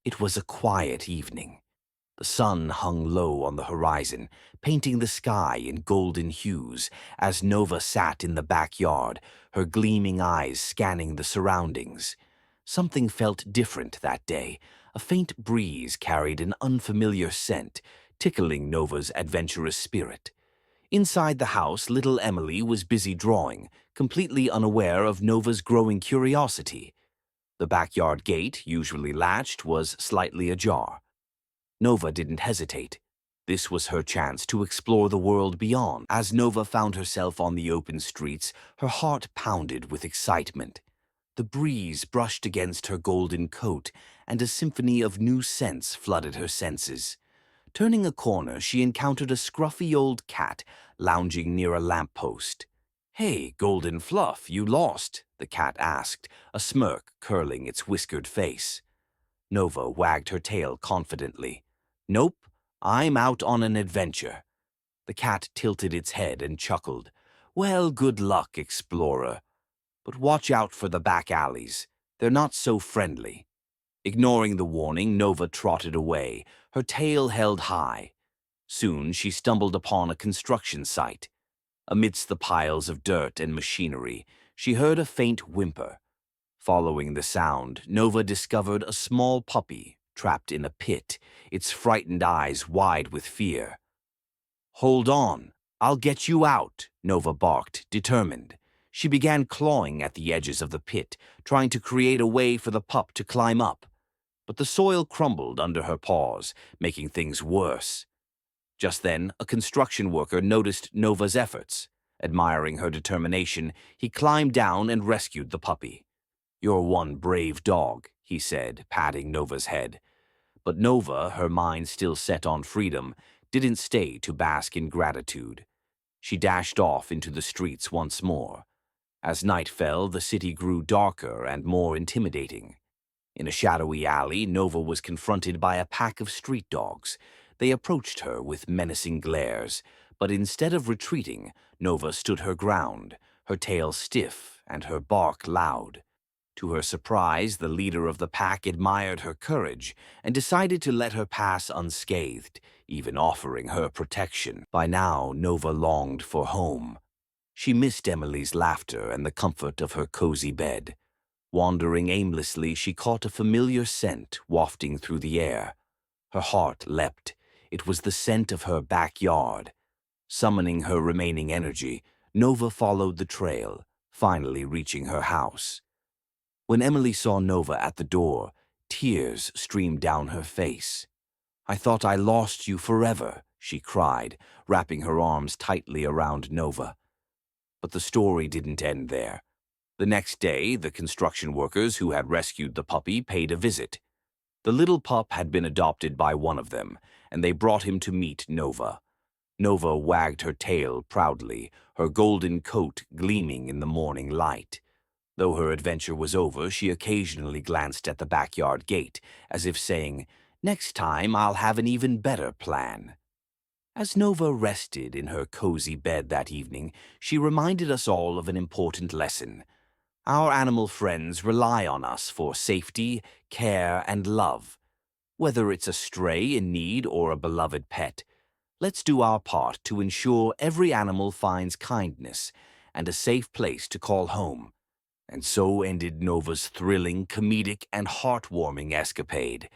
It was a quiet evening. The sun hung low on the horizon, painting the sky in golden hues as Nova sat in the backyard, her gleaming eyes scanning the surroundings. Something felt different that day. A faint breeze carried an unfamiliar scent, tickling Nova's adventurous spirit. Inside the house, little Emily was busy drawing, completely unaware of Nova's growing curiosity. The backyard gate, usually latched, was slightly ajar. Nova didn't hesitate. This was her chance to explore the world beyond. As Nova found herself on the open streets, her heart pounded with excitement. The breeze brushed against her golden coat, and a symphony of new scents flooded her senses. Turning a corner, she encountered a scruffy old cat lounging near a lamppost. "Hey, Golden Fluff, you lost?" the cat asked, a smirk curling its whiskered face. Nova wagged her tail confidently. "Nope, I'm out on an adventure." The cat tilted its head and chuckled. "Well, good luck, explorer. But watch out for the back alleys. They're not so friendly." Ignoring the warning, Nova trotted away, her tail held high. Soon she stumbled upon a construction site. Amidst the piles of dirt and machinery, she heard a faint whimper. Following the sound, Nova discovered a small puppy trapped in a pit, its frightened eyes wide with fear. "Hold on, I'll get you out," Nova barked, determined. She began clawing at the edges of the pit, trying to create a way for the pup to climb up. But the soil crumbled under her paws, making things worse. Just then, a construction worker noticed Nova's efforts. Admiring her determination, he climbed down and rescued the puppy. "You're one brave dog," he said, patting Nova's head. But Nova, her mind still set on freedom, didn't stay to bask in gratitude. She dashed off into the streets once more. As night fell, the city grew darker and more intimidating. In a shadowy alley, Nova was confronted by a pack of street dogs. They approached her with menacing glares, but instead of retreating, Nova stood her ground, her tail stiff and her bark loud. To her surprise, the leader of the pack admired her courage and decided to let her pass unscathed, even offering her protection. By now, Nova longed for home. She missed Emily's laughter and the comfort of her cozy bed. Wandering aimlessly, she caught a familiar scent wafting through the air. Her heart leapt. It was the scent of her backyard. Summoning her remaining energy, Nova followed the trail, finally reaching her house. When Emily saw Nova at the door, tears streamed down her face. "I thought I lost you forever," she cried, wrapping her arms tightly around Nova. But the story didn't end there. The next day, the construction workers who had rescued the puppy paid a visit. The little pup had been adopted by one of them, and they brought him to meet Nova. Nova wagged her tail proudly, her golden coat gleaming in the morning light. Though her adventure was over, she occasionally glanced at the backyard gate, as if saying, "Next time I'll have an even better plan." As Nova rested in her cozy bed that evening, she reminded us all of an important lesson. Our animal friends rely on us for safety, care, and love. Whether it's a stray in need or a beloved pet, let's do our part to ensure every animal finds kindness and a safe place to call home. And so ended Nova's thrilling, comedic, and heartwarming escapade.